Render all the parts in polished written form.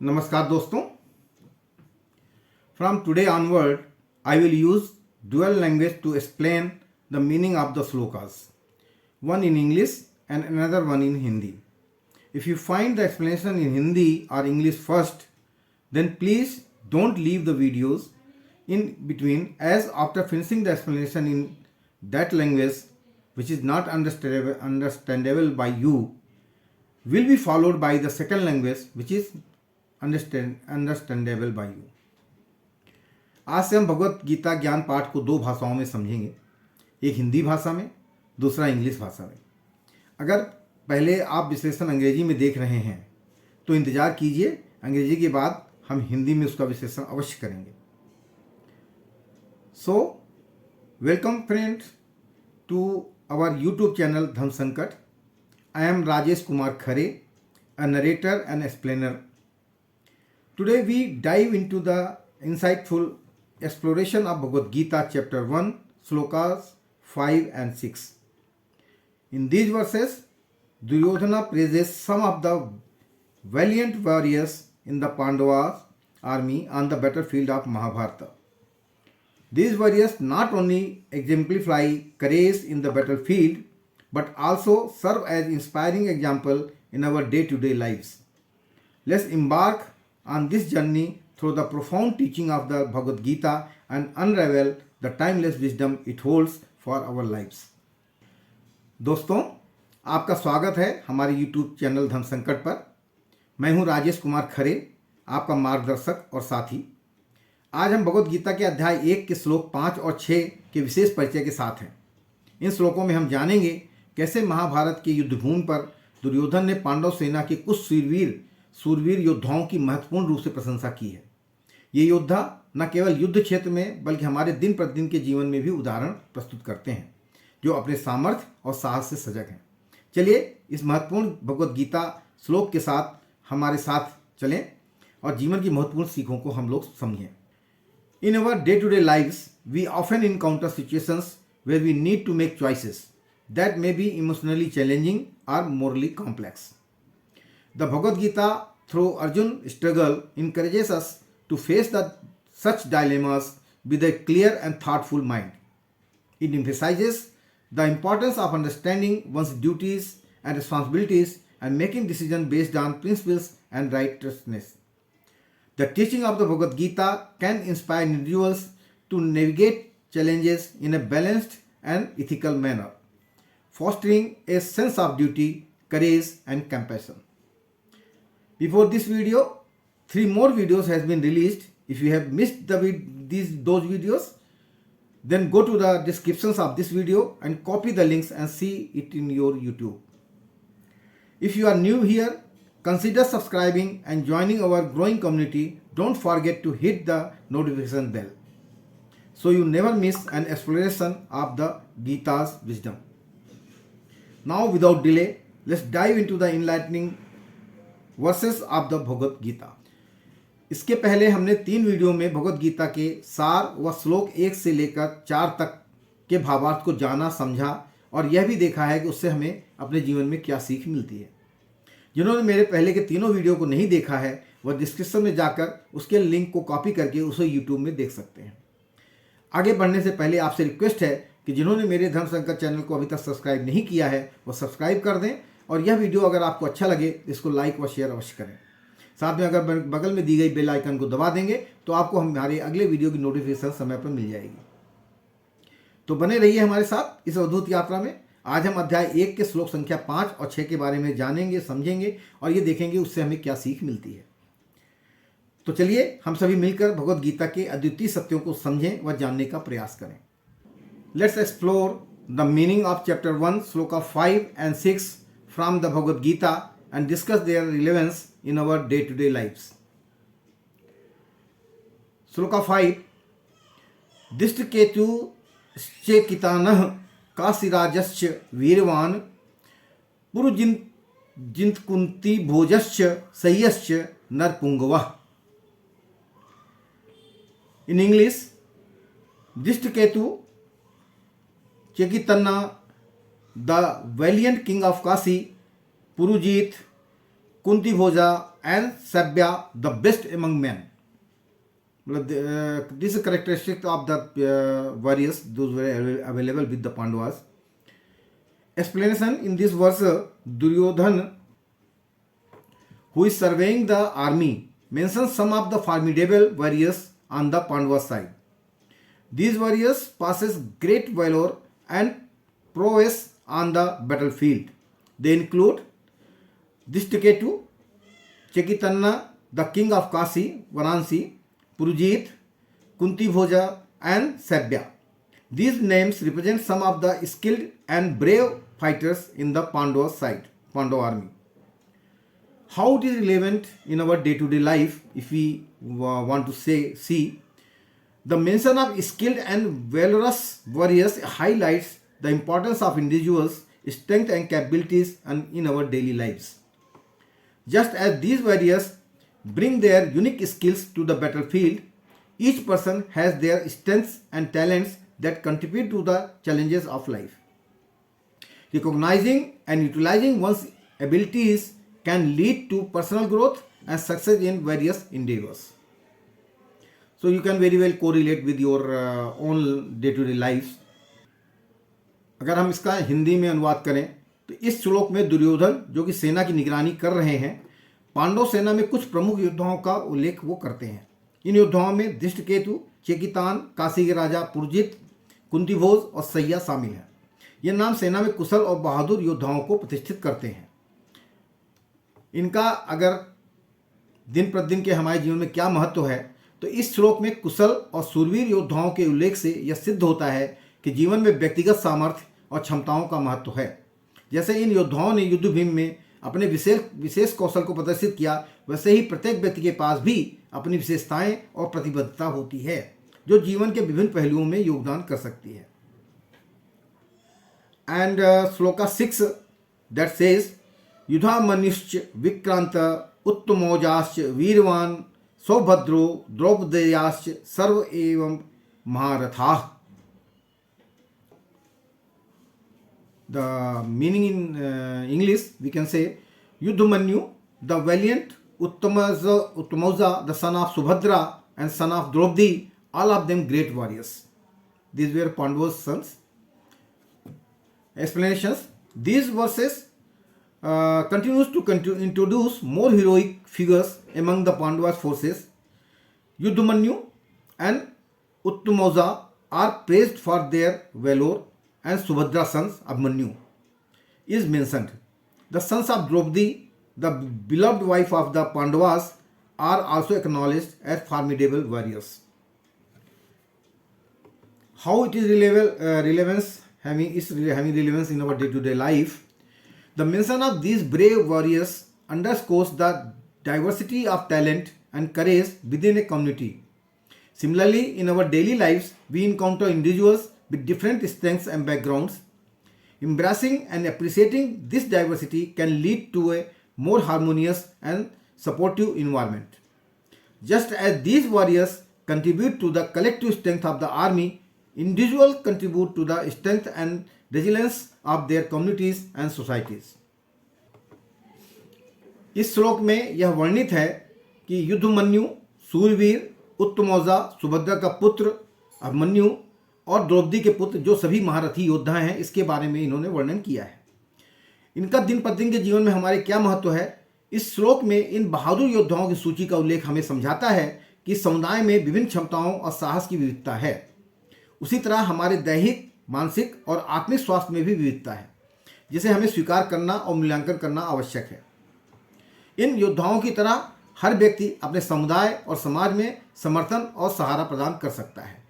नमस्कार दोस्तों. From today onward, I will use dual language to explain the meaning of the slokas, one in English and another one in Hindi. If you find the explanation in Hindi or English first, then please don't leave the videos in between, as after finishing the explanation in that language which is not understandable by you, will be followed by the second language which is understandable by you. आज से हम भगवत गीता ज्ञान पाठ को दो भाषाओं में समझेंगे, एक हिंदी भाषा में, दूसरा इंग्लिश भाषा में. अगर पहले आप विश्लेषण अंग्रेजी में देख रहे हैं तो इंतज़ार कीजिए, अंग्रेजी के बाद हम हिंदी में उसका विश्लेषण अवश्य करेंगे. So welcome friends to our YouTube channel Dharm Sankat. I am Rajesh Kumar Khare, a narrator and explainer. Today we dive into the insightful exploration of Bhagavad Gita chapter 1 slokas 5 and 6. In these verses, Duryodhana praises some of the valiant warriors in the Pandavas army on the battlefield of Mahabharata. These warriors not only exemplify courage in the battlefield but also serve as inspiring example in our day-to-day lives. Let's embark on this journey through the profound teaching of the Bhagavad Gita and unravel the timeless wisdom it holds for our lives. दोस्तों, आपका स्वागत है हमारे YouTube channel Dharm संकट पर. मैं हूं राजेश कुमार खरे, आपका मार्गदर्शक और साथी. आज हम भगवद गीता के अध्याय 1 के श्लोक 5 और 6 के विशेष परिचय के साथ हैं. इन श्लोकों में हम जानेंगे कैसे महाभारत के युद्धभूमि पर दुर्योधन ने पांडव सेना के कुछ सूरवीर योद्धाओं की महत्वपूर्ण रूप से प्रशंसा की है. ये योद्धा न केवल युद्ध क्षेत्र में बल्कि हमारे दिन प्रतिदिन के जीवन में भी उदाहरण प्रस्तुत करते हैं, जो अपने सामर्थ्य और साहस से सजग हैं. चलिए इस महत्वपूर्ण भगवद गीता श्लोक के साथ हमारे साथ चलें और जीवन की महत्वपूर्ण सीखों को हम लोग समझें. In our day to day lives we often encounter situations where we need to make choices that may be emotionally challenging or morally complex. The Bhagavad Gita, through Arjun's struggle, encourages us to face such dilemmas with a clear and thoughtful mind. It emphasizes the importance of understanding one's duties and responsibilities and making decisions based on principles and righteousness. The teaching of the Bhagavad Gita can inspire individuals to navigate challenges in a balanced and ethical manner, fostering a sense of duty, courage and compassion. Before this video, 3 more videos has been released. If you have missed those videos, then go to the descriptions of this video and copy the links and see it in your YouTube. If you are new here, consider subscribing and joining our growing community. Don't forget to hit the notification bell so you never miss an exploration of the Gita's wisdom. Now without delay, let's dive into the enlightening verses of the Bhagavad Gita. इसके पहले हमने 3 video में भगवद गीता के सार व श्लोक 1 से लेकर 4 तक के भावार्थ को जाना, समझा और यह भी देखा है कि उससे हमें अपने जीवन में क्या सीख मिलती है. जिन्होंने मेरे पहले के तीनों वीडियो को नहीं देखा है वह डिस्क्रिप्शन में जाकर उसके लिंक को कॉपी करके उसे यूट्यूब में देख सकते हैं. आगे बढ़ने से पहले आपसे रिक्वेस्ट है कि जिन्होंने मेरे धर्म संकट चैनल को अभी तक सब्सक्राइब नहीं किया है वह सब्सक्राइब कर दें और यह वीडियो अगर आपको अच्छा लगे इसको लाइक व शेयर अवश्य करें. साथ में अगर बगल में दी गई बेल आइकन को दबा देंगे तो आपको हमारे अगले वीडियो की नोटिफिकेशन समय पर मिल जाएगी. तो बने रहिए हमारे साथ इस अद्भुत यात्रा में. आज हम अध्याय 1 के श्लोक संख्या 5 और 6 के बारे में जानेंगे, समझेंगे और ये देखेंगे उससे हमें क्या सीख मिलती है. तो चलिए हम सभी मिलकर भगवद गीता के अद्वितीय सत्यों को समझें व जानने का प्रयास करें. Let's explore the meaning of chapter 1 sloka 5 and 6 from the Bhagavad Gita and discuss their relevance in our day-to-day lives. Sloka 5. Dishtaketu Chekitanah Kasirajascha Virvan Purujintkunti Bhojascha Sayyascha Narpungavah. In English, Dishtaketu Chekitanna, the valiant king of Kasi, Purujit, Kunti Bhoja, and Sabya, the best among men. This is characteristic of the warriors, those were available with the Pandavas. Explanation in this verse, Duryodhana, who is surveying the army, mentions some of the formidable warriors on the Pandava side. These warriors possess great valor and prowess on the battlefield. They include Dishtaketu, Chekitanna, the king of Kasi, Varanasi, Purujit, Kunti Bhoja, and Sabya. These names represent some of the skilled and brave fighters in the Pandava side, Pandava army. How it is relevant in our day-to-day life, if we want to see, the mention of skilled and valorous warriors highlights the importance of individuals' strength and capabilities in our daily lives. Just as these warriors bring their unique skills to the battlefield, each person has their strengths and talents that contribute to the challenges of life. Recognizing and utilizing one's abilities can lead to personal growth and success in various endeavors. So you can very well correlate with your own day-to-day lives. अगर हम इसका हिंदी में अनुवाद करें तो इस श्लोक में दुर्योधन जो कि सेना की निगरानी कर रहे हैं, पांडव सेना में कुछ प्रमुख योद्धाओं का उल्लेख वो करते हैं। इन योद्धाओं में धृष्टकेतु, चेकितान, काशी के राजा पुरजित, कुंतीभोज और सैया शामिल हैं। ये नाम सेना में कुशल और बहादुर योद्धाओं को प्रतिष्ठित करते हैं। इनका अगर दिन प्रतिदिन के हमारे जीवन में क्या महत्व है, तो इस श्लोक में कुशल और सूरवीर योद्धाओं के उल्लेख से यह सिद्ध होता है कि जीवन में व्यक्तिगत सामर्थ्य और क्षमताओं का महत्व है। जैसे इन योद्धाओं ने युद्ध भूमि में अपने विशेष कौशल को प्रदर्शित किया, वैसे ही प्रत्येक व्यक्ति के पास भी अपनी विशेषताएं और प्रतिबद्धता होती है जो जीवन के विभिन्न पहलुओं में योगदान कर सकती है। एंड श्लोका 6 दैट सेज युधामन्युश्च विक्रांत उत्तमौजाश्च वीरवान सौभद्रो द्रौपदेयाश्च सर्व एवं महारथाः। The meaning in English we can say Yudhamanyu, the valiant, Uttamaja, the son of Subhadra and son of Draupadi, all of them great warriors. These were Pandava's sons. Explanations. These verses continues to introduce more heroic figures among the Pandavas forces. Yudhamanyu and Uttamaja are praised for their valor, and Subhadra's sons Abhimanyu is mentioned. The sons of Draupadi, the beloved wife of the Pandavas, are also acknowledged as formidable warriors. How it is having relevance in our day-to-day life? The mention of these brave warriors underscores the diversity of talent and courage within a community. Similarly, in our daily lives, we encounter individuals with different strengths and backgrounds. Embracing and appreciating this diversity can lead to a more harmonious and supportive environment. Just as these warriors contribute to the collective strength of the army, individuals contribute to the strength and resilience of their communities and societies. इस श्लोक में यह वर्णित है कि युद्धमन्यु, सूरवीर, उत्तमौजा, सुभद्रा का पुत्र अभिमन्यु और द्रौपदी के पुत्र जो सभी महारथी योद्धा हैं, इसके बारे में इन्होंने वर्णन किया है। इनका दिन प्रतिदिन के जीवन में हमारे क्या महत्व है, इस श्लोक में इन बहादुर योद्धाओं की सूची का उल्लेख हमें समझाता है कि समुदाय में विभिन्न क्षमताओं और साहस की विविधता है। उसी तरह हमारे दैहिक, मानसिक और आत्मिक स्वास्थ्य में भी विविधता है, जिसे हमें स्वीकार करना और मूल्यांकन करना आवश्यक है। इन योद्धाओं की तरह हर व्यक्ति अपने समुदाय और समाज में समर्थन और सहारा प्रदान कर सकता है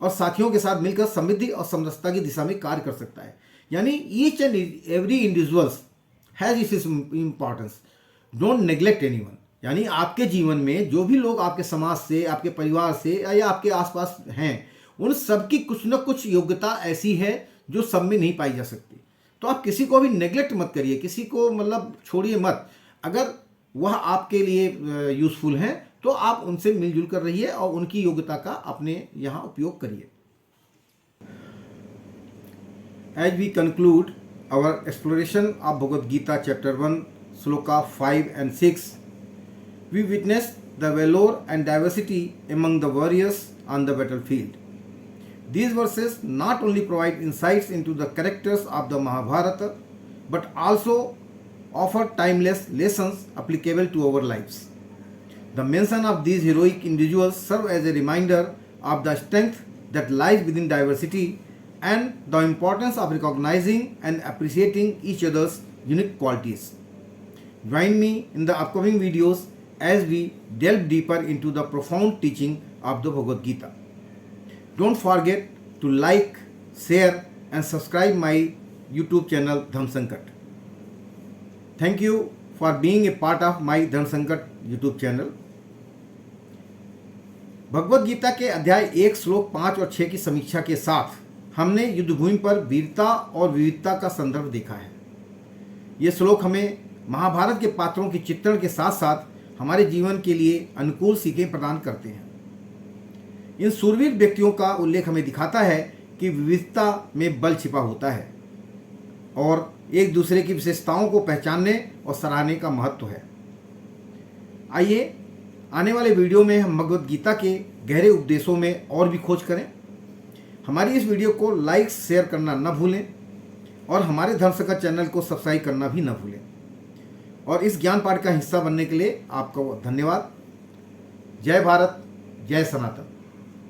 और साथियों के साथ मिलकर समृद्धि और समरसता की दिशा में कार्य कर सकता है। यानी each and every individuals has its importance, don't neglect anyone. यानी आपके जीवन में जो भी लोग आपके समाज से, आपके परिवार से या आपके आसपास हैं, उन सब की कुछ न कुछ योग्यता ऐसी है जो सब में नहीं पाई जा सकती। तो आप किसी को भी नेग्लेक्ट मत करिए, किसी को मतलब छोड़िए मत। अगर वह आपके लिए यूजफुल हैं तो आप उनसे मिलजुल कर रहिए और उनकी योग्यता का अपने यहाँ उपयोग करिए। As we conclude our exploration of Bhagavad Gita chapter 1 Sloka 5 and 6, we witness the valor and diversity among the warriors on the battlefield. These verses not only provide insights into the characters of the Mahabharata, but also offer timeless lessons applicable to our lives. The mention of these heroic individuals serve as a reminder of the strength that lies within diversity and the importance of recognizing and appreciating each other's unique qualities. Join me in the upcoming videos as we delve deeper into the profound teaching of the Bhagavad Gita. Don't forget to like, share and subscribe my YouTube channel Dharma Sankat. Thank you for being a part of my Dharma Sankat YouTube channel. Bhagavad Gita के अध्याय 1 श्लोक 5 और 6 की समीक्षा के साथ हमने युद्धभूमि पर वीरता और विविधता का संदर्भ देखा है। ये श्लोक हमें महाभारत के पात्रों के चित्रण के साथ साथ हमारे जीवन के लिए अनुकूल सीखें प्रदान करते हैं। इन शूरवीर व्यक्तियों का उल्लेख हमें दिखाता है कि विविधता में बल छिपा होता है और एक दूसरे की विशेषताओं को पहचानने और सराहने का महत्व है। आइए आने वाले वीडियो में हम भगवद गीता के गहरे उपदेशों में और भी खोज करें। हमारी इस वीडियो को लाइक शेयर करना न भूलें और हमारे धर्म संकट चैनल को सब्सक्राइब करना भी न भूलें। और इस ज्ञान पाठ का हिस्सा बनने के लिए आपका धन्यवाद। जय भारत, जय सनातन।